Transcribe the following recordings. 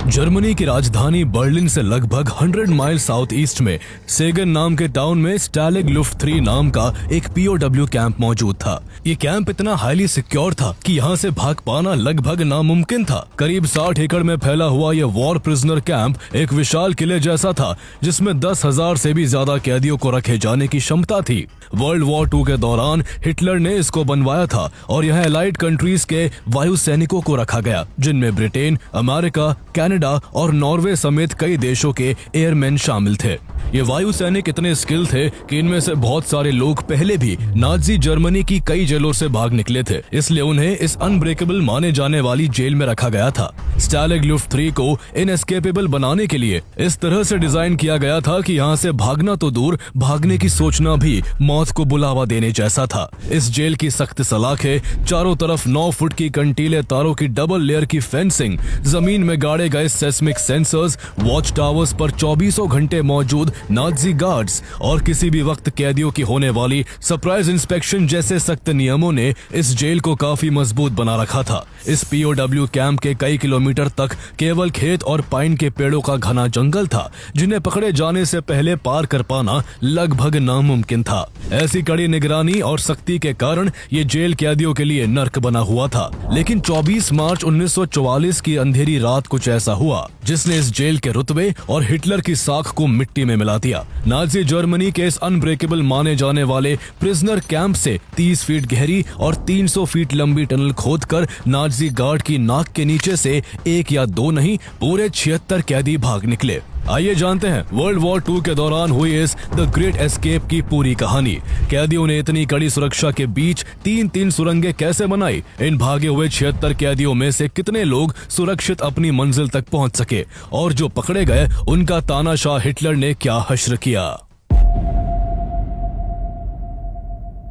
Germany की राजधानी Berlin से लगभग 100 माइल साउथ ईस्ट में सेगन नाम के टाउन में स्टैलिग लुफ्ट 3 नाम का एक पीओडब्ल्यू कैंप मौजूद था। ये कैंप इतना हाईली सिक्योर था कि यहाँ से भाग पाना लगभग नामुमकिन था। करीब 60 एकड़ में फैला हुआ ये वॉर प्रिजनर कैंप एक विशाल किले जैसा था जिसमें 10,000 से भी ज्यादा कैदियों को रखे जाने की क्षमता थी। वर्ल्ड वॉर 2 के दौरान हिटलर ने इसको बनवाया था और यहाँ एलाइड कंट्रीज के वायु सैनिकों को रखा गया, जिनमें ब्रिटेन, अमेरिका, कनाडा और नॉर्वे समेत कई देशों के एयरमैन शामिल थे। ये वायु सैनिक इतने स्किल थे कि इनमें से बहुत सारे लोग पहले भी नाजी जर्मनी की कई जेलों से भाग निकले थे, इसलिए उन्हें इस अनब्रेकेबल माने जाने वाली जेल में रखा गया था। स्टैलिग लुफ्ट 3 को इनएस्केपेबल बनाने के लिए इस तरह से डिजाइन किया गया था कि यहाँ से भागना तो दूर, भागने की सोचना भी मौत को बुलावा देने जैसा था। इस जेल की सख्त सलाखें, चारों तरफ 9 फुट की कंटीले तारों की डबल लेयर की फेंसिंग, जमीन में गाड़े गए सेस्मिक सेंसर्स, वॉच टावर्स पर 24 घंटे मौजूद नाजी गार्ड्स और किसी भी वक्त कैदियों की होने वाली सरप्राइज इंस्पेक्शन जैसे सख्त नियमों ने इस जेल को काफी मजबूत बना रखा था। इस पीओडब्ल्यू कैंप के कई किलोमीटर तक केवल खेत और पाइन के पेड़ों का घना जंगल था, जिन्हें पकड़े जाने से पहले पार कर पाना लगभग नामुमकिन था। ऐसी कड़ी निगरानी और सख्ती के कारण ये जेल कैदियों के लिए नर्क बना हुआ था। लेकिन 24 मार्च 1944 की अंधेरी रात कुछ ऐसा हुआ जिसने इस जेल के रुतबे और हिटलर की साख को मिट्टी में मिला दिया। नाजी जर्मनी के इस अनब्रेकेबल माने जाने वाले प्रिजनर कैंप से 30 फीट गहरी और 300 फीट लंबी टनल खोदकर नाजी गार्ड की नाक के नीचे से 1 या 2 नहीं, पूरे 76 कैदी भाग निकले। आइए जानते हैं वर्ल्ड वॉर 2 के दौरान हुई इस द ग्रेट एस्केप की पूरी कहानी। कैदियों ने इतनी कड़ी सुरक्षा के बीच 3-3 सुरंगें कैसे बनाई? इन भागे हुए 76 कैदियों में से कितने लोग सुरक्षित अपनी मंजिल तक पहुंच सके? और जो पकड़े गए उनका तानाशाह हिटलर ने क्या हश्र किया?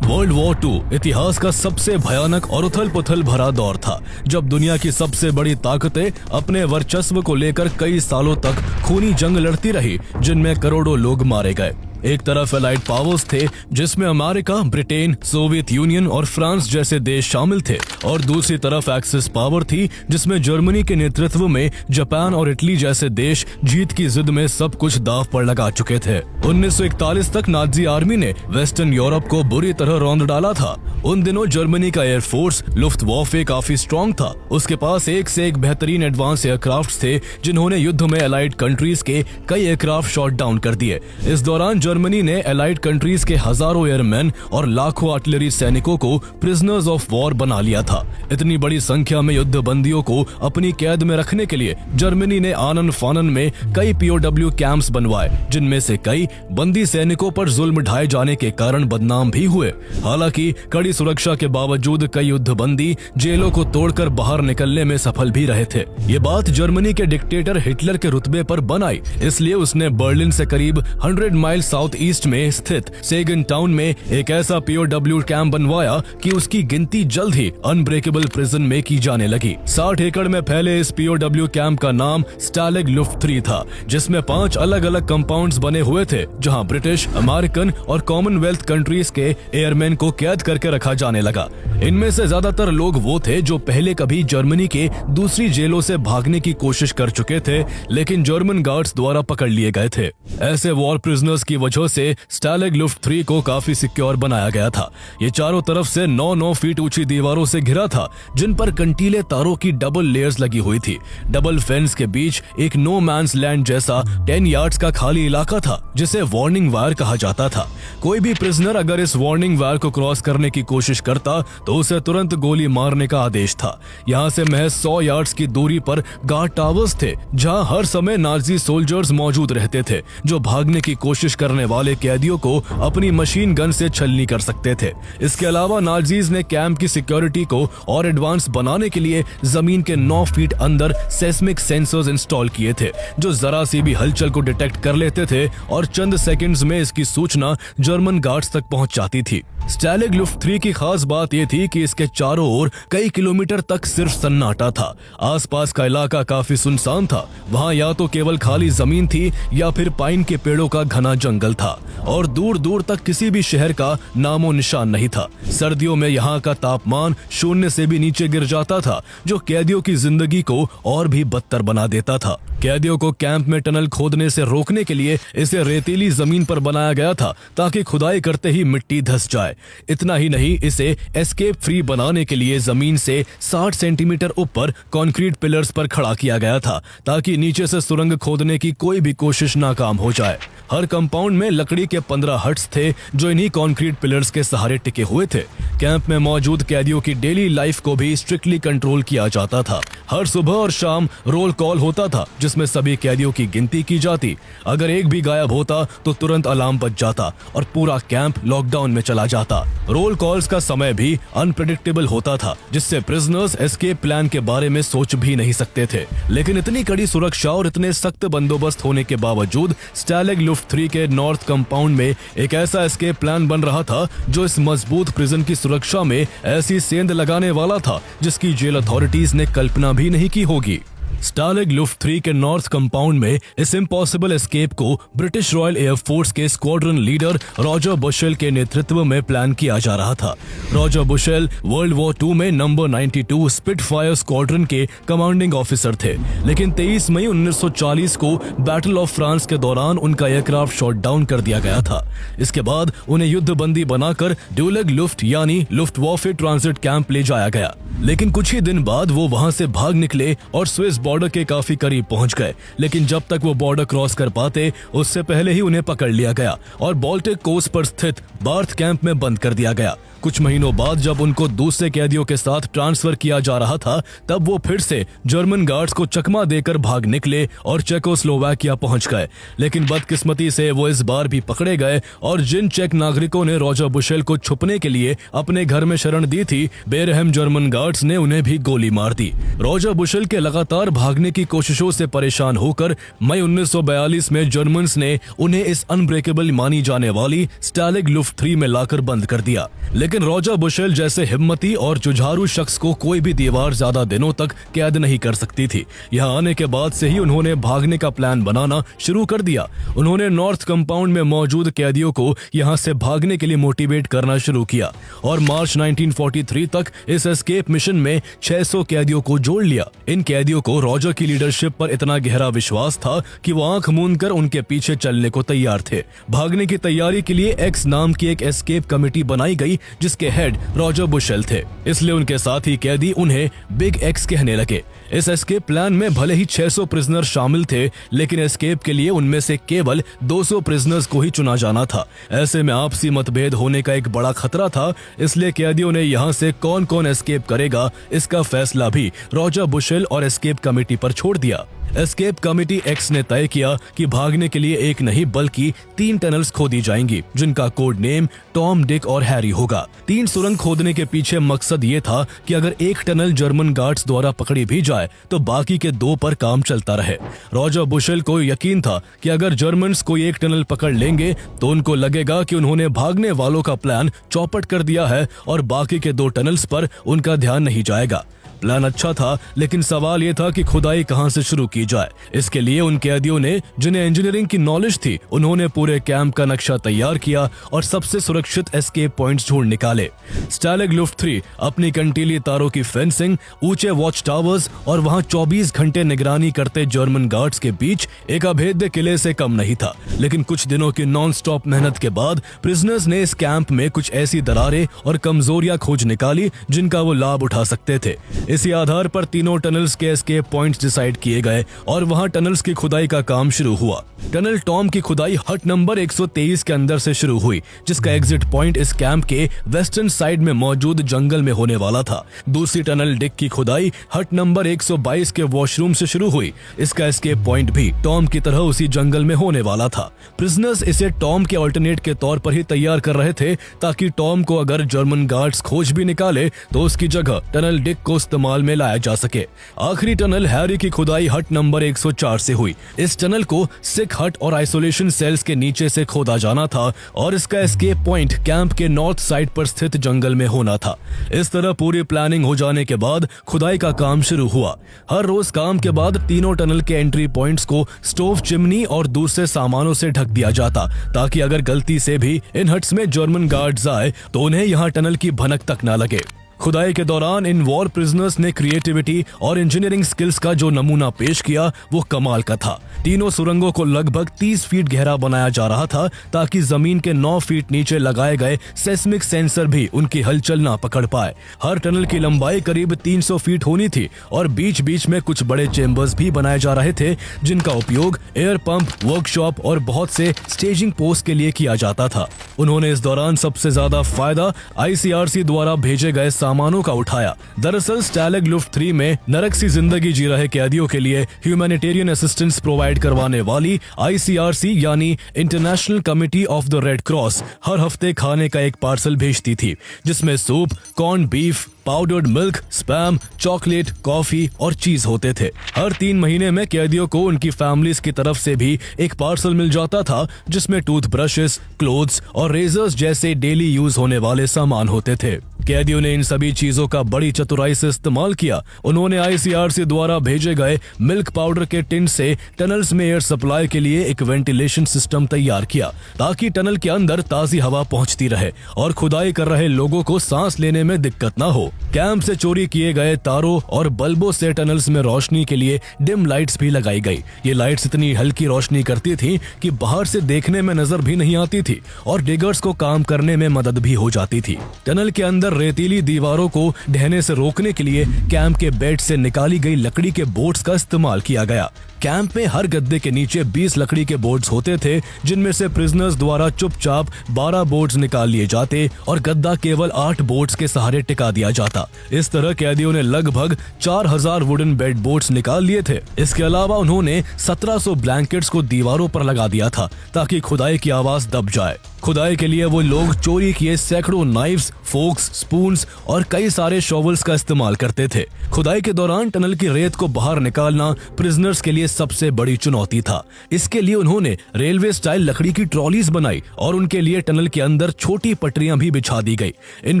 वर्ल्ड वॉर 2 इतिहास का सबसे भयानक और उथल-पुथल भरा दौर था, जब दुनिया की सबसे बड़ी ताकतें अपने वर्चस्व को लेकर कई सालों तक खूनी जंग लड़ती रही, जिनमें करोड़ों लोग मारे गए। एक तरफ एलाइड पावर्स थे जिसमें अमेरिका, ब्रिटेन, सोवियत यूनियन और फ्रांस जैसे देश शामिल थे, और दूसरी तरफ एक्सिस पावर थी जिसमें जर्मनी के नेतृत्व में जापान और इटली जैसे देश जीत की जिद में सब कुछ दांव पर लगा चुके थे। 1941 तक नाजी आर्मी ने वेस्टर्न यूरोप को बुरी तरह रौंद डाला था। उन दिनों जर्मनी का एयरफोर्स लुफ्टवाफे काफी स्ट्रॉन्ग था। उसके पास एक से एक बेहतरीन एडवांस एयरक्राफ्ट थे जिन्होंने युद्ध में एलाइड कंट्रीज के कई एयरक्राफ्ट शॉट डाउन कर दिए। इस दौरान जर्मनी ने एलाइड कंट्रीज के हजारों एयरमैन और लाखों आर्टिलरी सैनिकों को प्रिजनर्स ऑफ वॉर बना लिया था। इतनी बड़ी संख्या में युद्ध बंदियों को अपनी कैद में रखने के लिए जर्मनी ने आनन फानन में कई पीओडब्ल्यू कैंप्स बनवाए, जिनमें से कई बंदी सैनिकों पर जुल्म ढाए जाने के कारण बदनाम भी हुए। हालांकि कड़ी सुरक्षा के बावजूद कई युद्ध बंदी जेलों को तोड़कर बाहर निकलने में सफल भी रहे थे। ये बात जर्मनी के डिक्टेटर हिटलर के रुतबे पर बन आई, इसलिए उसने बर्लिन से करीब 100 माइल साउथ ईस्ट में स्थित सेगन टाउन में एक ऐसा पीओडब्ल्यू कैंप बनवाया कि उसकी गिनती जल्द ही अनब्रेकेबल प्रिजन में की जाने लगी। 60 एकड़ में फैले इस पीओडब्ल्यू कैंप का नाम स्टैलिग लुफ्ट 3 था, जिसमें 5 अलग अलग कंपाउंड्स बने हुए थे, जहां ब्रिटिश, अमेरिकन और कॉमनवेल्थ कंट्रीज के एयरमैन को कैद करके रखा जाने लगा। इनमें से ज्यादातर लोग वो थे जो पहले कभी जर्मनी के दूसरी जेलों से भागने की कोशिश कर चुके थे, लेकिन जर्मन गार्ड्स द्वारा पकड़ लिए गए थे। ऐसे वॉर प्रिजनर्स की वजह से स्टैलिग लुफ्ट 3 को काफी सिक्योर बनाया गया था। ये चारों तरफ से 9-9 फीट ऊंची दीवारों से घिरा था, जिन पर कंटीले तारों की डबल लेयर्स लगी हुई थी। डबल फेंस के बीच एक नो मैंस लैंड जैसा 10 यार्ड्स का खाली इलाका था, जिसे वार्निंग वायर कहा जाता था। कोई भी प्रिजनर अगर इस वार्निंग वायर को क्रॉस करने की कोशिश करता तो उसे तुरंत गोली मारने का आदेश था। यहाँ से महज 100 यार्ड्स की दूरी पर गार्ड टावर्स थे, जहाँ हर समय नाजी सोल्जर्स मौजूद रहते थे, जो भागने की कोशिश करने वाले कैदियों को अपनी मशीन गन से छलनी कर सकते थे। इसके अलावा नाजीज ने कैंप की सिक्योरिटी को और एडवांस बनाने के लिए जमीन के 9 फीट अंदर सेस्मिक सेंसर्स इंस्टॉल किए थे, जो जरा सी भी हलचल को डिटेक्ट कर लेते थे और चंद सेकंड्स में इसकी सूचना जर्मन गार्ड्स तक पहुंच जाती थी। स्टैलिग लुफ्ट 3 की खास बात यह थी कि इसके चारों ओर कई किलोमीटर तक सिर्फ सन्नाटा था। आसपास का इलाका काफी सुनसान था। वहां या तो केवल खाली जमीन थी या फिर पाइन के पेड़ों का घना जंगल था और दूर दूर तक किसी भी शहर का नामो निशान नहीं था। सर्दियों में यहाँ का तापमान 0 से भी नीचे गिर जाता था, जो कैदियों की जिंदगी को और भी बदतर बना देता था। कैदियों को कैंप में टनल खोदने से रोकने के लिए इसे रेतीली जमीन पर बनाया गया था ताकि खुदाई करते ही मिट्टी धंस जाए। इतना ही नहीं, इसे एस्केप फ्री बनाने के लिए जमीन से 60 सेंटीमीटर ऊपर कंक्रीट पिलर्स पर खड़ा किया गया था ताकि नीचे से सुरंग खोदने की कोई भी कोशिश नाकाम हो जाए। हर कंपाउंड में लकड़ी के 15 हट्स थे जो इन्हीं कंक्रीट पिलर्स के सहारे टिके हुए थे। कैंप में मौजूद कैदियों की डेली लाइफ को भी स्ट्रिक्टली कंट्रोल किया जाता था। हर सुबह और शाम रोल कॉल होता था जिसमें सभी कैदियों की गिनती की जाती। अगर एक भी गायब होता तो तुरंत अलार्म बज जाता और पूरा कैंप लॉकडाउन में चला जाता। रोल कॉल्स का समय भी अनप्रेडिक्टेबल होता था, जिससे प्रिजनर्स एस्केप प्लान के बारे में सोच भी नहीं सकते थे। लेकिन इतनी कड़ी सुरक्षा और इतने सख्त बंदोबस्त होने के बावजूद स्टैलिग लुफ्ट 3 के नॉर्थ कंपाउंड में एक ऐसा एस्केप प्लान बन रहा था जो इस मजबूत प्रिजन की सुरक्षा में ऐसी सेंध लगाने वाला था जिसकी जेल अथॉरिटीज ने कल्पना भी नहीं की होगी। स्टैलिग लुफ्ट 3 के नॉर्थ कंपाउंड में इस इम्पॉसिबल एस्केप को ब्रिटिश रॉयल एयरफोर्स के स्क्वाड्रन लीडर रॉजर बुशेल के नेतृत्व में प्लान किया जा रहा था। रॉजर बुशेल वर्ल्ड वॉर 2 में नंबर 92 स्पिटफायर स्क्वाड्रन के कमांडिंग ऑफिसर थे, लेकिन 23 मई 1940 को बैटल ऑफ फ्रांस के दौरान उनका एयरक्राफ्ट शॉट डाउन कर दिया गया था। इसके बाद उन्हें युद्धबंदी बनाकर ड्यूलेग लुफ्ट यानी लुफ्टवाफे ट्रांजिट कैंप ले जाया गया, लेकिन कुछ ही दिन बाद वो वहां से भाग निकले और स्विस बॉर्डर के काफी करीब पहुंच गए। लेकिन जब तक वो बॉर्डर क्रॉस कर पाते उससे पहले ही उन्हें पकड़ लिया गया और बाल्टिक कोस्ट पर स्थित बार्थ कैंप में बंद कर दिया गया। कुछ महीनों बाद जब उनको दूसरे कैदियों के साथ ट्रांसफर किया जा रहा था, तब वो फिर से जर्मन गार्ड्स को चकमा देकर भाग निकले और चेकोस्लोवाकिया पहुंच गए। लेकिन बदकिस्मती से वो इस बार भी पकड़े गए और जिन चेक नागरिकों ने रॉजर बुशेल को छुपने के लिए अपने घर में शरण दी थी, बेरहम जर्मन गार्ड्स ने उन्हें भी गोली मार दी। रॉजर बुशेल के लगातार भागने की कोशिशों से परेशान होकर मई 1942 में जर्मन्स ने उन्हें इस अनब्रेकेबल मानी जाने वाली स्टैलिग लुफ्ट 3 में लाकर बंद कर दिया। लेकिन रॉजर बुशेल जैसे हिम्मती और जुझारू शख्स को कोई भी दीवार ज्यादा दिनों तक कैद नहीं कर सकती थी। यहाँ आने के बाद से ही उन्होंने भागने का प्लान बनाना शुरू कर दिया। उन्होंने नॉर्थ कंपाउंड में मौजूद कैदियों को यहाँ से भागने के लिए मोटिवेट करना शुरू किया और मार्च 1943 तक इस एस्केप मिशन में 600 कैदियों को जोड़ लिया। इन कैदियों को रॉजर की लीडरशिप पर इतना गहरा विश्वास था कि वो आंख मूंद कर उनके पीछे चलने को तैयार थे। भागने की तैयारी के लिए एक्स नाम की एक एस्केप कमेटी बनाई गई जिसके हेड रॉजर बुशेल थे, इसलिए उनके साथी कैदी उन्हें बिग एक्स कहने लगे। इस एस्केप प्लान में भले ही 600 प्रिजनर शामिल थे, लेकिन एस्केप के लिए उनमें से केवल 200 प्रिजनर्स को ही चुना जाना था। ऐसे में आपसी मतभेद होने का एक बड़ा खतरा था, इसलिए कैदियों ने यहाँ से कौन कौन एस्केप करेगा इसका फैसला भी रॉजर बुशेल और एस्केप कमेटी पर छोड़ दिया। एस्केप कमेटी एक्स ने तय किया कि भागने के लिए एक नहीं बल्कि 3 टनल्स खोदी जाएंगी, जिनका कोड नेम टॉम, डिक और हैरी होगा। 3 सुरंग खोदने के पीछे मकसद ये था कि अगर एक टनल जर्मन गार्ड्स द्वारा पकड़ी भी जाए तो बाकी के 2 पर काम चलता रहे। रॉजर बुशेल को यकीन था कि अगर जर्मन्स कोई एक टनल पकड़ लेंगे तो उनको लगेगा कि उन्होंने भागने वालों का प्लान चौपट कर दिया है और बाकी के 2 टनल्स पर उनका ध्यान नहीं जाएगा। प्लान अच्छा था, लेकिन सवाल यह था कि खुदाई कहां से शुरू की जाए। इसके लिए उन कैदियों ने जिन्हें इंजीनियरिंग की नॉलेज थी, उन्होंने पूरे कैंप का नक्शा तैयार किया और सबसे सुरक्षित एस्केप पॉइंट्स ढूंढ निकाले। स्टैलिग लुफ्ट 3 अपनी कंटीली तारों की फेंसिंग, ऊंचे वॉच टावर्स और वहां 24 घंटे निगरानी करते जर्मन गार्ड्स के बीच एक अभेद्य किले से कम नहीं था। लेकिन कुछ दिनों की नॉन स्टॉप मेहनत के बाद प्रिजनर्स ने इस कैंप में कुछ ऐसी दरारें और कमजोरियां खोज निकाली जिनका वो लाभ उठा सकते थे। इसी आधार पर तीनों टनल्स के एस्केप पॉइंट्स डिसाइड किए गए और वहां टनल्स की खुदाई का काम शुरू हुआ। टनल टॉम की खुदाई हट नंबर 123 के अंदर से शुरू हुई, जिसका एग्जिट पॉइंट इस कैंप के वेस्टर्न साइड में मौजूद जंगल में होने वाला था। दूसरी टनल डिक की खुदाई हट नंबर 122 के वॉशरूम से शुरू हुई। इसका एस्केप पॉइंट भी टॉम की तरह उसी जंगल में होने वाला था। प्रिजनर्स इसे टॉम के अल्टरनेट के तौर पर ही तैयार कर रहे थे, ताकि टॉम को अगर जर्मन गार्ड्स खोज भी निकाले तो उसकी जगह टनल डिक को इस्तेमाल में लाया जा सके। आखिरी टनल हैरी की खुदाई हट नंबर 104 से हुई। इस टनल को सिख हट और आइसोलेशन सेल्स के नीचे से खोदा जाना था और इसका एस्केप पॉइंट कैंप के नॉर्थ साइड पर स्थित जंगल में होना था। इस तरह पूरी प्लानिंग हो जाने के बाद खुदाई का काम शुरू हुआ। हर रोज काम के बाद तीनों टनल के एंट्री पॉइंट्स को स्टोव, चिमनी और दूसरे सामानों से ढक दिया जाता, ताकि अगर गलती से भी इन हट्स में जर्मन गार्ड्स आए तो उन्हें यहाँ टनल की भनक तक न लगे। खुदाई के दौरान इन वॉर प्रिजनर्स ने क्रिएटिविटी और इंजीनियरिंग स्किल्स का जो नमूना पेश किया वो कमाल का था। तीनों सुरंगों को लगभग 30 फीट गहरा बनाया जा रहा था, ताकि जमीन के 9 फीट नीचे लगाए गए सेस्मिक सेंसर भी उनकी हलचल ना पकड़ पाए। हर टनल की लंबाई करीब 300 फीट होनी थी और बीच बीच में कुछ बड़े चेम्बर्स भी बनाए जा रहे थे, जिनका उपयोग एयर पंप, वर्कशॉप और बहुत से स्टेजिंग पोस्ट के लिए किया जाता था। उन्होंने इस दौरान सबसे ज्यादा फायदा ICRC द्वारा भेजे गए सामानों का उठाया। दरअसल स्टैलेग लुफ्ट 3 में नरक सी जिंदगी जी रहे कैदियों के लिए ह्यूमैनिटेरियन असिस्टेंस प्रोवाइड करवाने वाली ICRC यानी International Committee of the Red Cross हर हफ्ते खाने का एक पार्सल भेजती थी, जिसमें soup, corn beef, powdered milk, Spam, chocolate, coffee और चीज होते थे। हर 3 महीने में कैदियों को उनकी फैमिलीज की तरफ से भी एक पार्सल मिल जाता था, जिसमें टूथब्रशेस, क्लोथ्स और रेजर्स जैसे डेली यूज होने वाले सामान होते थे। कैदियों ने इन सभी चीजों का बड़ी चतुराई से इस्तेमाल किया। उन्होंने ICRC द्वारा भेजे गए मिल्क पाउडर के टिन से टनल्स में एयर सप्लाई के लिए एक वेंटिलेशन सिस्टम तैयार किया, ताकि टनल के अंदर ताजी हवा पहुंचती रहे और खुदाई कर रहे लोगों को सांस लेने में दिक्कत न हो। कैंप से चोरी किए गए तारों और बल्बों से टनल्स में रोशनी के लिए डिम लाइट्स भी लगाई गई। ये लाइट्स इतनी हल्की रोशनी करती थी कि बाहर से देखने में नजर भी नहीं आती थी और डिगर्स को काम करने में मदद भी हो जाती थी। टनल के अंदर रेतीली दीवारों को ढहने से रोकने के लिए कैंप के बेड से निकाली गई लकड़ी के बोर्ड्स का इस्तेमाल किया गया। कैंप में हर गद्दे के नीचे 20 लकड़ी के बोर्ड्स होते थे, जिनमें से प्रिजनर्स द्वारा चुपचाप 12 बोर्ड्स निकाल लिए जाते और गद्दा केवल 8 बोर्ड्स के सहारे टिका दिया जाता। इस तरह कैदियों ने लगभग 4000 वुडन बेड बोर्ड्स निकाल लिए थे। इसके अलावा उन्होंने 1700 ब्लैंकेट्स को दीवारों पर लगा दिया था, ताकि खुदाई की आवाज दब जाए। खुदाई के लिए वो लोग चोरी किए सैकड़ों नाइफ्स, फोक्स, स्पून्स और कई सारे शॉवल्स का इस्तेमाल करते थे। खुदाई के दौरान टनल की रेत को बाहर निकालना प्रिजनर्स के लिए सबसे बड़ी चुनौती था। इसके लिए उन्होंने रेलवे स्टाइल लकड़ी की ट्रॉलीज बनाई और उनके लिए टनल के अंदर छोटी पटरियां भी बिछा दी गई। इन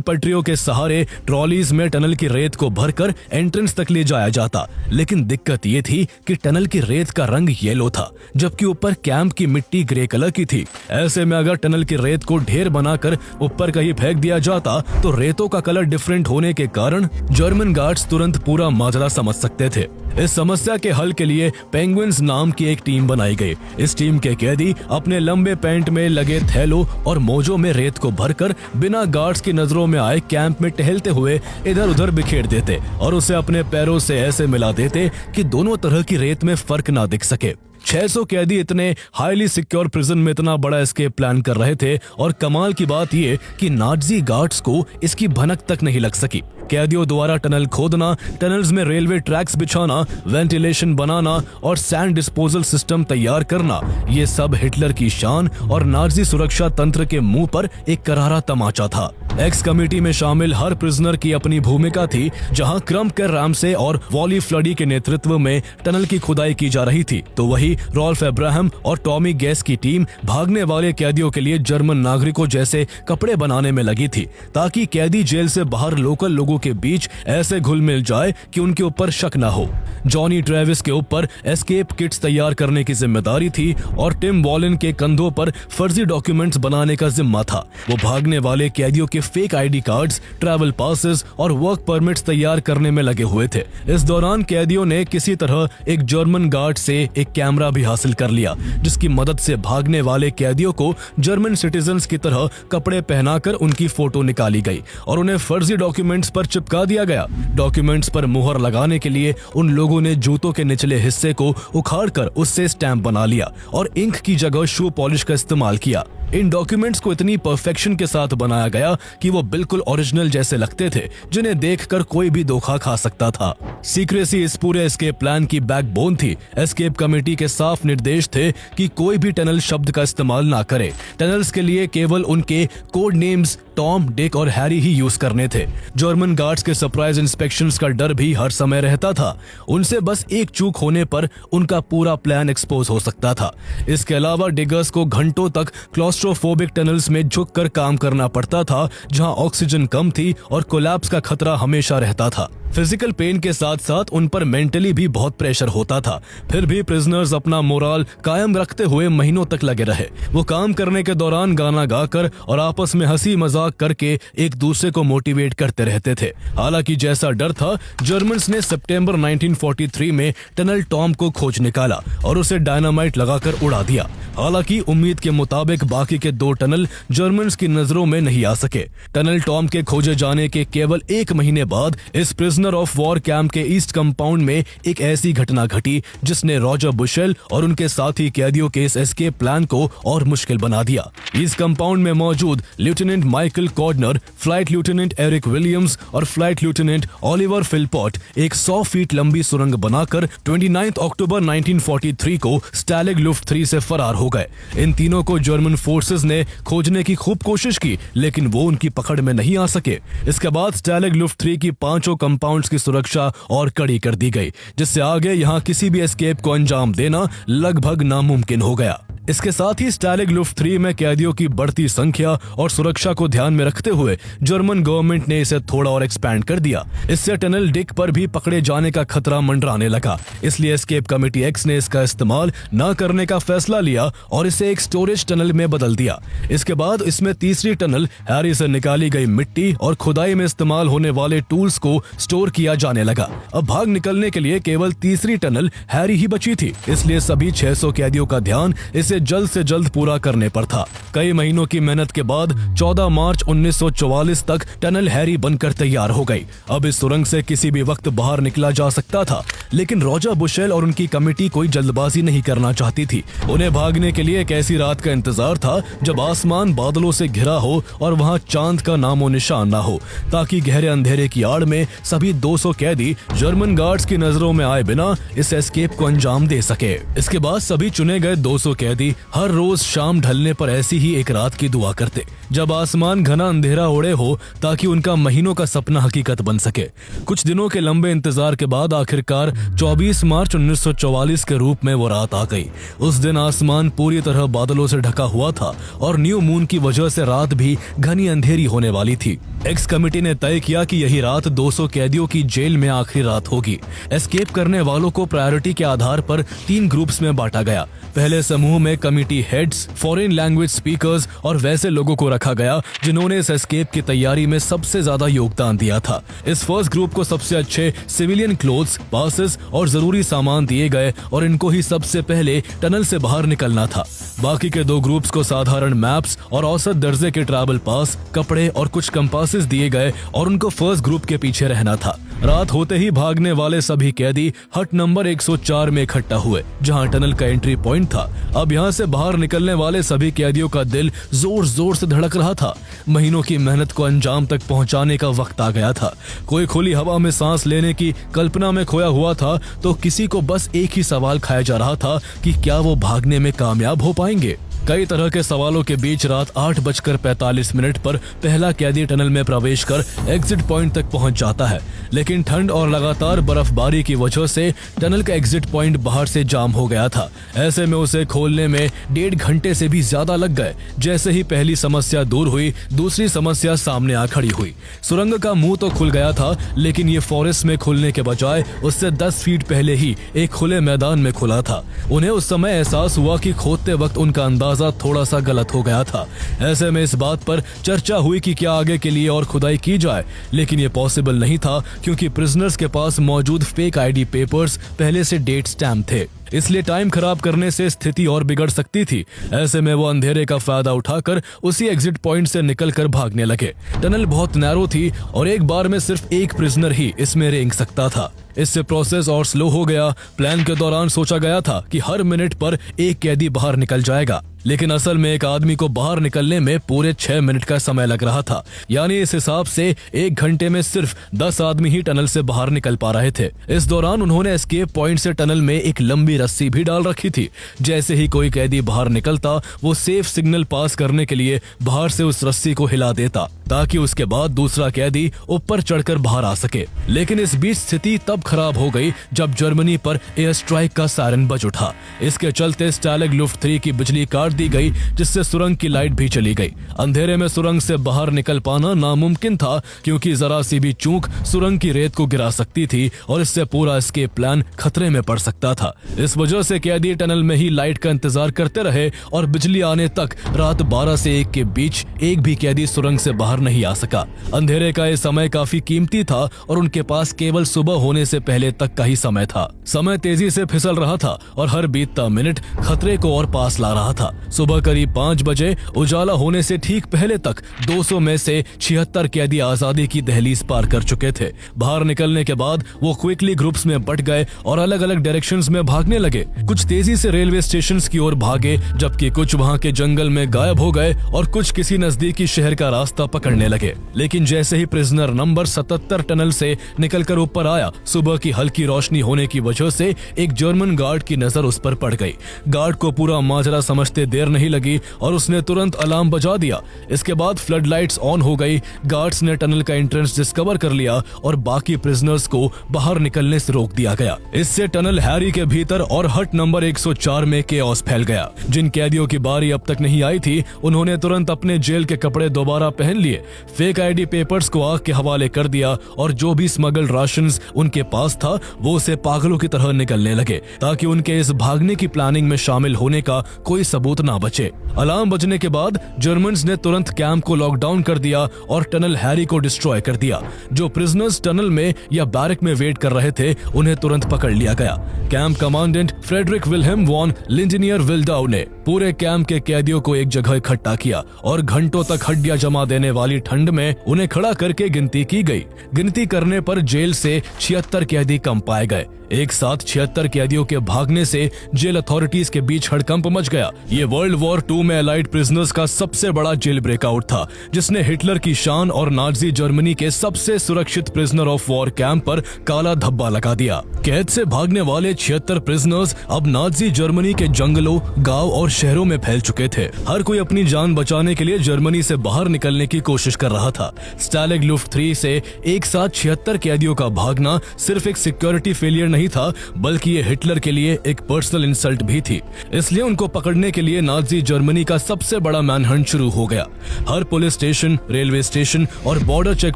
पटरियों के सहारे ट्रॉलीज में टनल की रेत को भरकर एंट्रेंस तक ले जाया जाता। लेकिन दिक्कत ये थी कि टनल की रेत का रंग येलो था, जबकि ऊपर कैंप की मिट्टी ग्रे कलर की थी। ऐसे में अगर टनल की रेत को ढेर बनाकर ऊपर कहीं फेंक दिया जाता तो रेतों का कलर डिफरेंट होने के कारण जर्मन गार्ड्स तुरंत पूरा माजरा समझ सकते थे। इस समस्या के हल के लिए पेंगुइन्स नाम की एक टीम बनाई गई। इस टीम के कैदी अपने लंबे पैंट में लगे थैलों और मोजों में रेत को भरकर बिना गार्ड्स की नजरों में आए कैंप में टहलते हुए इधर उधर बिखेर देते और उसे अपने पैरों से ऐसे मिला देते कि दोनों तरह की रेत में फर्क ना दिख सके। 600 कैदी इतने हाईली सिक्योर प्रिजन में इतना बड़ा एस्केप प्लान कर रहे थे और कमाल की बात ये कि नाजी गार्ड्स को इसकी भनक तक नहीं लग सकी। कैदियों द्वारा टनल खोदना, टनल्स में रेलवे ट्रैक्स बिछाना, वेंटिलेशन बनाना और सैंड डिस्पोजल सिस्टम तैयार करना, ये सब हिटलर की शान और नाजी सुरक्षा तंत्र के मुंह पर एक करारा तमाचा था। एक्स कमेटी में शामिल हर प्रिजनर की अपनी भूमिका थी। जहां क्रम्पकर रामसे और वॉली फ्लडी के नेतृत्व में टनल की खुदाई की जा रही थी, तो वही रॉल्फ अब्राहम और टॉमी गैस की टीम भागने वाले कैदियों के लिए जर्मन नागरिकों जैसे कपड़े बनाने में लगी थी, ताकि कैदी जेल से बाहर लोकल लोगों के बीच ऐसे घुल मिल जाए कि उनके ऊपर शक न हो। जॉनी ट्रेविस के ऊपर एस्केप किट्स तैयार करने की जिम्मेदारी थी और टिम वॉलन के कंधों पर फर्जी डॉक्यूमेंट्स बनाने का जिम्मा था। वो भागने वाले कैदियों के fake ID cards, travel passes और वर्क परमिट्स तैयार करने में लगे हुए थे। इस दौरान कैदियों ने किसी तरह एक जर्मन गार्ड से एक कैमरा भी हासिल कर लिया, जिसकी मदद से भागने वाले कैदियों को जर्मन सिटीजन्स की तरह कपड़े पहनाकर उनकी फोटो निकाली गई और उन्हें फर्जी डॉक्यूमेंट्स पर चिपका दिया गया। डॉक्यूमेंट्स पर मुहर लगाने के लिए उन लोगों ने जूतों के निचले हिस्से को उखाड़कर उससे स्टैंप बना लिया और इंक की जगह शू पॉलिश का इस्तेमाल किया। इन डॉक्यूमेंट्स को इतनी परफेक्शन के साथ बनाया गया कि वो बिल्कुल ओरिजिनल जैसे लगते थे, जिन्हें देखकर कोई भी धोखा खा सकता था। सीक्रेसी इस पूरे एस्केप प्लान की बैकबोन थी। एस्केप कमेटी के साफ निर्देश थे कि कोई भी टनल शब्द का इस्तेमाल ना करे। टनल्स के लिए केवल उनके कोड नेम्स, टॉम, डिक और हैरी ही यूज करने थे। जर्मन गार्ड्स के सरप्राइज इंस्पेक्शंस का डर भी हर समय रहता था। उनसे बस एक चूक होने पर उनका पूरा प्लान एक्सपोज हो सकता था। इसके अलावा डिगर्स को घंटों तक क्लॉस्ट्रोफोबिक टनल्स में झुककर काम करना पड़ता था, जहां ऑक्सीजन कम थी और कोलैप्स का खतरा हमेशा रहता था। फिजिकल पेन के साथ साथ उन पर मेंटली भी बहुत प्रेशर होता था। फिर भी प्रिजनर्स अपना मोराल कायम रखते हुए महीनों तक लगे रहे। वो काम करने के दौरान गाना गाकर और आपस में हंसी मजाक करके एक दूसरे को मोटिवेट करते रहते थे। हालांकि जैसा डर था, जर्मन्स ने सितंबर 1943 में टनल टॉम को खोज निकाला और उसे डायनामाइट लगाकर उड़ा दिया। हालांकि उम्मीद के मुताबिक बाकी के 2 टनल जर्मन्स की नजरों में नहीं आ सके। टनल टॉम के खोजे जाने के केवल 1 महीने बाद इस प्रिजनर ऑफ वॉर कैंप के ईस्ट कंपाउंड में एक ऐसी घटना घटी जिसने रॉजर बुशेल और उनके साथी कैदियों के इस एस्केप प्लान को और मुश्किल बना दिया। ईस्ट कंपाउंड में मौजूद lieutenant Michael Cordner, flight lieutenant Eric Williams और फ्लाइट लेफ्टिनेंट ओलिवर फिलपॉट एक 100 फीट लंबी सुरंग बनाकर 29 अक्टूबर 1943 को स्टैलिग लुफ्ट 3 से फरार हो गए। इन तीनों को जर्मन फोर्सेस ने खोजने की खूब कोशिश की, लेकिन वो उनकी पकड़ में नहीं आ सके। इसके बाद स्टैलिग लुफ्ट 3 की 5 कंपाउंड्स की सुरक्षा और कड़ी कर दी गई, जिससे आगे यहाँ किसी भी एस्केप को अंजाम देना लगभग नामुमकिन हो गया। इसके साथ ही स्टैलिग लुफ्ट 3 में कैदियों की बढ़ती संख्या और सुरक्षा को ध्यान में रखते हुए जर्मन गवर्नमेंट ने इसे थोड़ा और एक्सपैंड कर दिया। इससे टनल डिक पर भी पकड़े जाने का खतरा मंडराने लगा। इसलिए एस्केप कमेटी एक्स ने इसका इस्तेमाल न करने का फैसला लिया और इसे एक स्टोरेज टनल में बदल दिया। इसके बाद इसमें तीसरी टनल हैरी से निकाली गई मिट्टी और खुदाई में इस्तेमाल होने वाले टूल्स को स्टोर किया जाने लगा। अब भाग निकलने के लिए केवल तीसरी टनल हैरी ही बची थी, इसलिए सभी 600 कैदियों का ध्यान इसे जल्द से जल्द पूरा करने पर था। कई महीनों की मेहनत के बाद 14 मार्च 1944 तक टनल हैरी बनकर तैयार हो गई। अब इस सुरंग से किसी भी वक्त बाहर निकला जा सकता था, लेकिन रॉजर बुशेल और उनकी कमेटी कोई जल्दबाजी नहीं करना चाहती थी। उन्हें भागने के लिए एक ऐसी रात का इंतजार था जब आसमान बादलों से घिरा हो और वहां चांद का नामो निशान ना हो, ताकि गहरे अंधेरे की आड़ में सभी 200 कैदी जर्मन गार्ड्स की नजरों में आए बिना इस एस्केप को अंजाम दे सके। इसके बाद सभी चुने गए 200 कैदी हर रोज शाम ढलने पर ऐसी ही एक रात की दुआ करते जब आसमान घना अंधेरा ओढ़े हो, ताकि उनका महीनों का सपना हकीकत बन सके। कुछ दिनों के लंबे इंतजार के बाद आखिरकार 24 मार्च 1944 के रूप में वो रात आ गई। उस दिन आसमान पूरी तरह बादलों से ढका हुआ था और न्यू मून की वजह से रात भी घनी अंधेरी होने वाली थी। एक्स कमेटी ने तय किया कि यही रात 200 कैदियों की जेल में आखिरी रात होगी। एस्केप करने वालों को प्रायोरिटी के आधार पर 3 ग्रुप्स में बांटा गया। पहले समूह में committee heads, foreign language speakers और वैसे लोगों को रखा गया जिन्होंने इस एस्केप की तैयारी में सबसे ज्यादा योगदान दिया था। इस फर्स्ट ग्रुप को सबसे अच्छे सिविलियन क्लोथ्स, पासेस और जरूरी सामान दिए गए और इनको ही सबसे पहले टनल से बाहर निकलना था। बाकी के 2 ग्रुप्स को साधारण मैप्स और औसत दर्जे के ट्रैवल पास, कपड़े और कुछ कंपासेस दिए गए और उनको फर्स्ट ग्रुप के पीछे रहना था। रात होते ही भागने वाले सभी कैदी हट नंबर 104 में इकट्ठा हुए, जहां टनल का एंट्री पॉइंट था। अब यहां से बाहर निकलने वाले सभी कैदियों का दिल जोर जोर से धड़क रहा था। महीनों की मेहनत को अंजाम तक पहुंचाने का वक्त आ गया था। कोई खुली हवा में सांस लेने की कल्पना में खोया हुआ था, तो किसी को बस एक ही सवाल खाया जा रहा था कि क्या वो भागने में कामयाब हो पाएंगे। कई तरह के सवालों के बीच रात 8:45 पर पहला कैदी टनल में प्रवेश कर एग्जिट पॉइंट तक पहुंच जाता है, लेकिन ठंड और लगातार बर्फबारी की वजह से टनल का एग्जिट पॉइंट बाहर से जाम हो गया था। ऐसे में उसे खोलने में 1.5 घंटे से भी ज्यादा लग गए। जैसे ही पहली समस्या दूर हुई, दूसरी समस्या सामने आ खड़ी हुई। सुरंग का मुंह तो खुल गया था, लेकिन ये फॉरेस्ट में खुलने के बजाय उससे 10 फीट पहले ही एक खुले मैदान में खुला था। उन्हें उस समय एहसास हुआ कि खोदते वक्त उनका अंदाजा थोड़ा सा गलत हो गया था। ऐसे में इस बात पर चर्चा हुई कि क्या आगे के लिए और खुदाई की जाए, लेकिन ये पॉसिबल नहीं था क्योंकि प्रिजनर्स के पास मौजूद फेक आईडी पेपर्स पहले से डेट स्टैम्प थे। इसलिए टाइम खराब करने से स्थिति और बिगड़ सकती थी। ऐसे में वो अंधेरे का फायदा उठाकर उसी एग्जिट पॉइंट से निकलकर भागने लगे। टनल बहुत नैरो थी और एक बार में सिर्फ एक प्रिजनर ही इसमें रेंग सकता था। इससे प्रोसेस और स्लो हो गया। प्लान के दौरान सोचा गया था कि हर मिनट पर एक कैदी बाहर निकल जाएगा, लेकिन असल में एक आदमी को बाहर निकलने में पूरे 6 मिनट का समय लग रहा था। यानी इस हिसाब से 1 घंटे में सिर्फ 10 आदमी ही टनल से बाहर निकल पा रहे थे। इस दौरान उन्होंने एस्केप पॉइंट से टनल में एक लंबी हुई रस्सी भी डाल रखी थी। जैसे ही कोई कैदी बाहर निकलता वो सेफ सिग्नल पास करने के लिए बाहर से उस रस्सी को हिला देता ताकि उसके बाद दूसरा कैदी ऊपर चढ़कर बाहर आ सके। लेकिन इस बीच स्थिति तब खराब हो गई जब जर्मनी पर एयर स्ट्राइक का सायरन बज उठा। इसके चलते स्टालिग लुफ्ट 3 की बिजली काट दी गई, जिससे सुरंग की लाइट भी चली गई। अंधेरे में सुरंग से बाहर निकल पाना नामुमकिन था, क्योंकि जरा सी भी चूक सुरंग की रेत को गिरा सकती थी और इससे पूरा एस्केप प्लान खतरे में पड़ सकता था। इस वजह से कैदी टनल में ही लाइट का इंतजार करते रहे और बिजली आने तक रात 12 से 1 के बीच एक भी कैदी सुरंग से बाहर नहीं आ सका। अंधेरे का ये समय काफी कीमती था और उनके पास केवल सुबह होने से पहले तक का ही समय था। समय तेजी से फिसल रहा था और हर बीतता मिनट खतरे को और पास ला रहा था। सुबह करीब 5 बजे उजाला होने से ठीक पहले तक 200 में से 76 कैदी आजादी की दहलीज पार कर चुके थे। बाहर निकलने के बाद वो क्विकली ग्रुप्स में बट गए और अलग अलग डायरेक्शंस में भागने लगे। कुछ तेजी से रेलवे स्टेशंस की ओर भागे, जबकि कुछ वहां के जंगल में गायब हो गए और कुछ किसी नजदीकी शहर का रास्ता पकड़ने लगे। लेकिन जैसे ही प्रिजनर नंबर 77 टनल से निकलकर ऊपर आया, सुबह की हल्की रोशनी होने की वजह से एक जर्मन गार्ड की नजर उस पर पड़ गई। गार्ड को पूरा माजरा समझते देर नहीं लगी और उसने तुरंत अलार्म बजा दिया। इसके बाद फ्लड लाइट्स ऑन हो गई। गार्ड्स ने टनल का एंट्रेंस डिस्कवर कर लिया और बाकी प्रिजनर्स को बाहर निकलने से रोक दिया गया। इससे टनल हैरी के भीतर और हट नंबर 104 में केओस फैल गया। जिन कैदियों की बारी अब तक नहीं आई थी, उन्होंने तुरंत अपने जेल के कपड़े दोबारा पहन लिए, फेक आईडी पेपर्स को आग के हवाले कर दिया और जो भी स्मगल्ड राशंस उनके पास था वो उसे पागलों की तरह निकलने लगे, ताकि उनके इस भागने की प्लानिंग में शामिल होने का कोई सबूत ना बचे। अलार्म बजने के बाद जर्मन्स ने तुरंत कैंप को लॉकडाउन कर दिया और टनल हैरी को डिस्ट्रॉय कर दिया। जो प्रिजनर्स टनल में या बैरक में वेट कर रहे थे, उन्हें तुरंत पकड़ लिया गया। Camp commandant Friedrich Wilhelm von Lindeiner Wildau ने पूरे कैंप के कैदियों को एक जगह इकट्ठा किया और घंटों तक हड्डियां जमा देने वाली ठंड में उन्हें खड़ा करके गिनती की गई। गिनती करने पर जेल से 76 कैदी कम पाए गए। एक साथ 76 कैदियों के भागने से जेल अथॉरिटीज के बीच हड़कंप मच गया। ये वर्ल्ड वॉर 2 में अलाइड प्रिजनर्स का सबसे बड़ा जेल ब्रेकआउट था, जिसने हिटलर की शान और नाजी जर्मनी के सबसे सुरक्षित प्रिजनर ऑफ वॉर कैंप पर काला धब्बा लगा दिया। कैद से भागने वाले 76 प्रिजनर्स अब नाजी जर्मनी के जंगलों, गांव और शहरों में फैल चुके थे। हर कोई अपनी जान बचाने के लिए जर्मनी से बाहर निकलने की कोशिश कर रहा था। स्टालिग लुफ्ट 3 से एक साथ 76 कैदियों का भागना सिर्फ एक सिक्योरिटी फेलियर नहीं था, बल्कि ये हिटलर के लिए एक पर्सनल इंसल्ट भी थी। इसलिए उनको पकड़ने के लिए नाजी जर्मनी का सबसे बड़ा मैनहंट शुरू हो गया। हर पुलिस स्टेशन, रेलवे स्टेशन और बॉर्डर चेक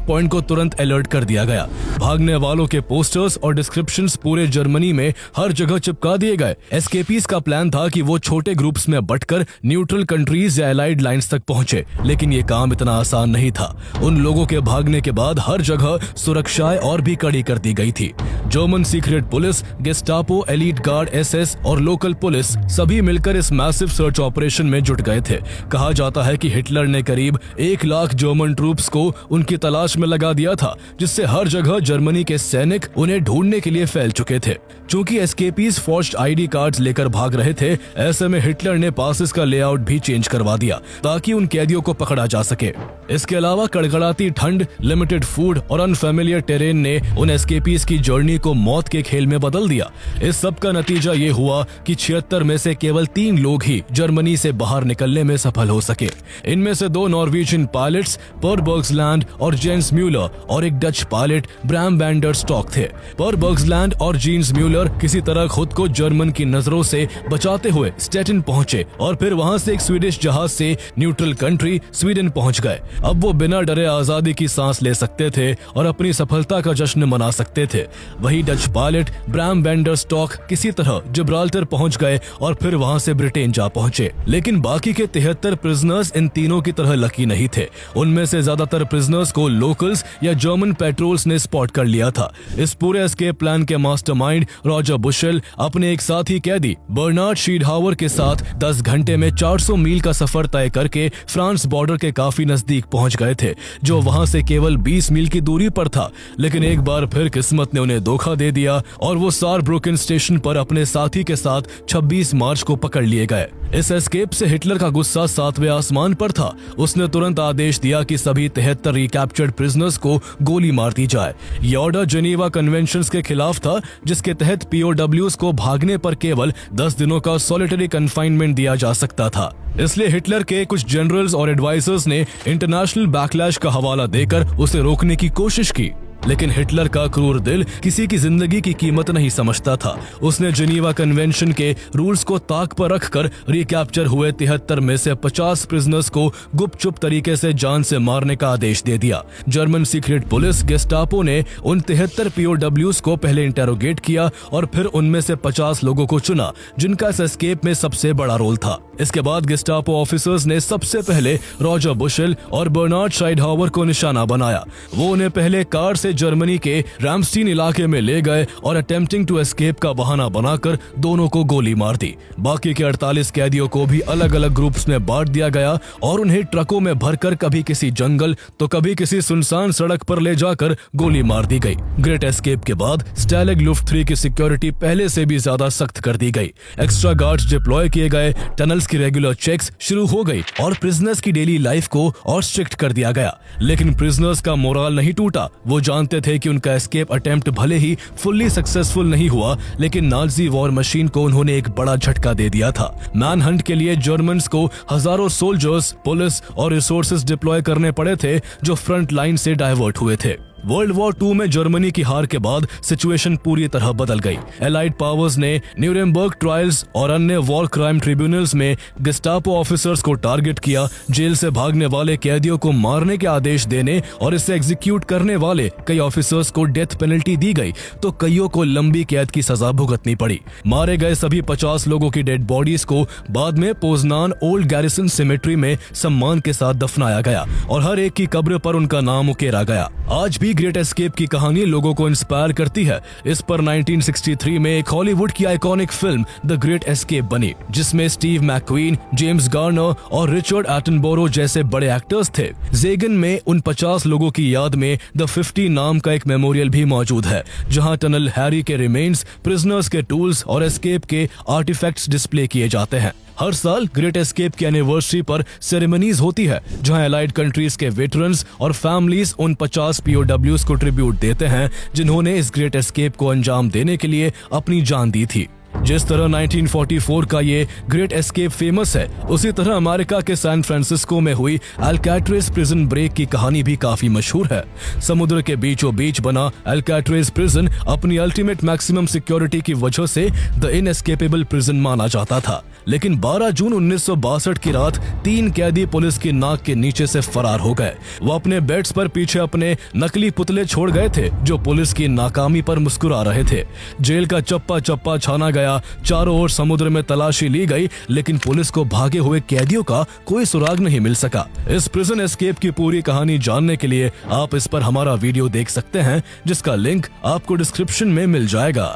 पॉइंट को तुरंत अलर्ट कर दिया गया। भागने वालों के पोस्टर्स और डिस्क्रिप्शंस पूरे जर्मनी में हर जगह चिपका दिए गए। एस्केपीज का प्लान था कि वो छोटे ग्रुप्स में बंटकर न्यूट्रल कंट्रीज या एलाइड लाइंस तक पहुंचे, लेकिन ये काम इतना आसान नहीं था। उन लोगों के भागने के बाद हर जगह सुरक्षाएं और भी कड़ी कर दी गई थी। German secret police, Gestapo, elite guard, SS और लोकल पुलिस सभी मिलकर इस मैसिव सर्च ऑपरेशन में जुट गए थे। कहा जाता है कि हिटलर ने करीब 1 लाख जर्मन ट्रूप्स को उनकी तलाश में लगा दिया था, जिससे हर जगह जर्मनी के सैनिक उन्हें ढूंढने के लिए फैल चुके थे। चूंकि एस्केपीज फॉर्ज्ड आईडी कार्ड्स लेकर भाग रहे थे, ऐसे में हिटलर ने पासेस का लेआउट भी चेंज करवा दिया ताकि उन कैदियों को पकड़ा जा सके। इसके अलावा कड़कड़ाती ठंड, लिमिटेड फूड और अनफेमिलियर टेरेन ने उन एस्केपीज की जर्नी को मौत के खेल में बदल दिया। इस सब का नतीजा ये हुआ कि 76 में से केवल 3 लोग ही जर्मनी से बाहर निकलने में सफल हो सके। इनमें से 2 नॉर्वेजियन पायलट्स पर बर्ग्सलैंड और जेन्स म्यूलर और एक Dutch pilot Bram wander stock थे। पर बर्ग्सलैंड और जेन्स म्यूलर किसी तरह खुद को जर्मन की नजरों से बचाते हुए स्टेटिन पहुंचे और फिर वहां से एक स्वीडिश जहाज से न्यूट्रल कंट्री स्वीडन पहुंच गए। अब वो बिना डरे आजादी की सांस ले सकते थे और अपनी सफलता का जश्न मना सकते थे। वही Dutch pilot Bram wander stock किसी तरह जिब्राल्टर पहुंच गए और फिर वहां से ब्रिटेन जा पहुंचे। लेकिन बाकी के 73 प्रिजनर्स इन तीनों की तरह लकी नहीं थे। उनमें से ज्यादातर प्रिजनर्स को लोकल्स या जर्मन पेट्रोल्स ने स्पॉट कर लिया था। इस पूरे एस्केप प्लान के मास्टरमाइंड रॉजर बुशेल अपने एक साथी कैदी बर्नार्ड शीडहावर के साथ 10 घंटे में 400 मील का सफर तय करके फ्रांस बॉर्डर के काफी नजदीक पहुंच गए थे, जो वहां से केवल 20 मील की दूरी पर था। लेकिन एक बार फिर किस्मत ने उन्हें धोखा दे दिया और वो सारब्रुकेन स्टेशन पर अपने साथी के साथ 26 मार्च को पकड़ लिए गए। इस एस्केप से हिटलर का गुस्सा 7वें आसमान पर था। उसने तुरंत आदेश दिया कि सभी 73 रिकैप्चर्ड प्रिजनर्स को गोली मार दी जाए। ये ऑर्डर जेनेवा कन्वेंशंस के खिलाफ था, जिसके तहत पीओडब्ल्यूज को को भागने पर केवल 10 दिनों का सॉलिटरी कन्फाइनमेंट दिया जा सकता था। इसलिए हिटलर के कुछ जनरल्स और एडवाइजर्स ने इंटरनेशनल बैकलैश का हवाला देकर उसे रोकने की कोशिश की, लेकिन हिटलर का क्रूर दिल किसी की जिंदगी की कीमत नहीं समझता था। उसने जिनीवा कन्वेंशन के रूल्स को ताक पर रखकर रिकैप्चर हुए 73 में से 50 प्रिजनर्स को गुपचुप तरीके से जान से मारने का आदेश दे दिया। जर्मन सीक्रेट पुलिस गेस्टापो ने उन 73 पीओडब्ल्यूज को पहले इंटेरोगेट किया और फिर उनमें से 50 लोगों को चुना जिनका इस एस्केप में सबसे बड़ा रोल था। इसके बाद गेस्टापो ऑफिसर्स ने सबसे पहले रॉजर बुशेल और बर्नार्ड शाइडहावर को निशाना बनाया। वो उन्हें पहले कार से जर्मनी के रामस्टीन इलाके में ले गए और अटेम्प्टिंग टू एस्केप का बहाना बनाकर दोनों को गोली मार दी। बाकी के 48 कैदियों को भी अलग अलग ग्रुप्स में बांट दिया गया और उन्हें ट्रकों में भरकर कभी किसी जंगल तो कभी किसी सुनसान सड़क पर ले जाकर गोली मार दी गई। ग्रेट एस्केप के बाद स्टैलिग लुफ्ट 3 की सिक्योरिटी पहले से भी ज्यादा सख्त कर दी गई। एक्स्ट्रा गार्ड्स डिप्लॉय किए गए, टनल्स की रेगुलर चेक्स शुरू हो गई और प्रिजनर्स की डेली लाइफ को और स्ट्रिक्ट कर दिया गया। लेकिन प्रिजनर्स का मोराल नहीं टूटा। वो जानते थे कि उनका एस्केप अटेम्प्ट भले ही फुल्ली सक्सेसफुल नहीं हुआ, लेकिन नाजी वॉर मशीन को उन्होंने एक बड़ा झटका दे दिया था। मैन हंट के लिए जर्मन्स को हजारों सोल्जर्स, पुलिस और रिसोर्सेज डिप्लॉय करने पड़े थे जो फ्रंट लाइन से डाइवर्ट हुए थे। वर्ल्ड वॉर 2 में जर्मनी की हार के बाद सिचुएशन पूरी तरह बदल गई। एलाइड पावर्स ने न्यूरेमबर्ग ट्रायल्स और अन्य वॉर क्राइम ट्रिब्यूनल्स में गेस्टापो ऑफिसर्स को टारगेट किया। जेल से भागने वाले कैदियों को मारने के आदेश देने और इसे एग्जीक्यूट करने वाले कई ऑफिसर्स को डेथ पेनल्टी दी गई तो कईयों को लंबी कैद की सजा भुगतनी पड़ी। मारे गए सभी 50 लोगों की डेड बॉडीज को बाद में पोजनान ओल्ड गैरिसन सिमेट्री में सम्मान के साथ दफनाया गया और हर एक की कब्र पर उनका नाम उकेरा गया। आज भी ग्रेट एस्केप की कहानी लोगों को इंस्पायर करती है। इस पर 1963 में एक हॉलीवुड की iconic film the great escape बनी, जिसमें स्टीव मैक्वीन, जेम्स गार्नर और रिचर्ड एटनबरो जैसे बड़े एक्टर्स थे। जेगन में उन 50 लोगों की याद में द 50 नाम का एक मेमोरियल भी मौजूद है, जहां टनल हैरी के रिमेन्स, प्रिजनर्स के टूल्स और एस्केप के आर्टिफैक्ट्स डिस्प्ले किए जाते हैं। हर साल ग्रेट एस्केप की एनिवर्सरी पर सेरेमनीज होती है, जहां एलाइड कंट्रीज के वेटरन्स और फैमिलीज उन 50 पीओडब्ल्यूज को ट्रिब्यूट देते हैं जिन्होंने इस ग्रेट एस्केप को अंजाम देने के लिए अपनी जान दी थी। जिस तरह 1944 का ये ग्रेट एस्केप फेमस है, उसी तरह अमेरिका के सैन फ्रांसिस्को में हुई अल्काट्रेज प्रिजन ब्रेक की कहानी भी काफी मशहूर है। समुद्र के बीचों बीच बना अल्काट्रेज प्रिजन अपनी अल्टीमेट मैक्सिमम सिक्योरिटी की वजह से द इनएस्केपेबल प्रिजन माना जाता था। लेकिन 12 जून 1962 की रात 3 कैदी पुलिस की नाक के नीचे से फरार हो गए। वो अपने बेड्स पर पीछे अपने नकली पुतले छोड़ गए थे जो पुलिस की नाकामी पर मुस्कुरा रहे थे। जेल का चप्पा चप्पा छाना गया, चारों ओर समुद्र में तलाशी ली गई, लेकिन पुलिस को भागे हुए कैदियों का कोई सुराग नहीं मिल सका। इस प्रिजन एस्केप की पूरी कहानी जानने के लिए आप इस पर हमारा वीडियो देख सकते हैं, जिसका लिंक आपको डिस्क्रिप्शन में मिल जाएगा।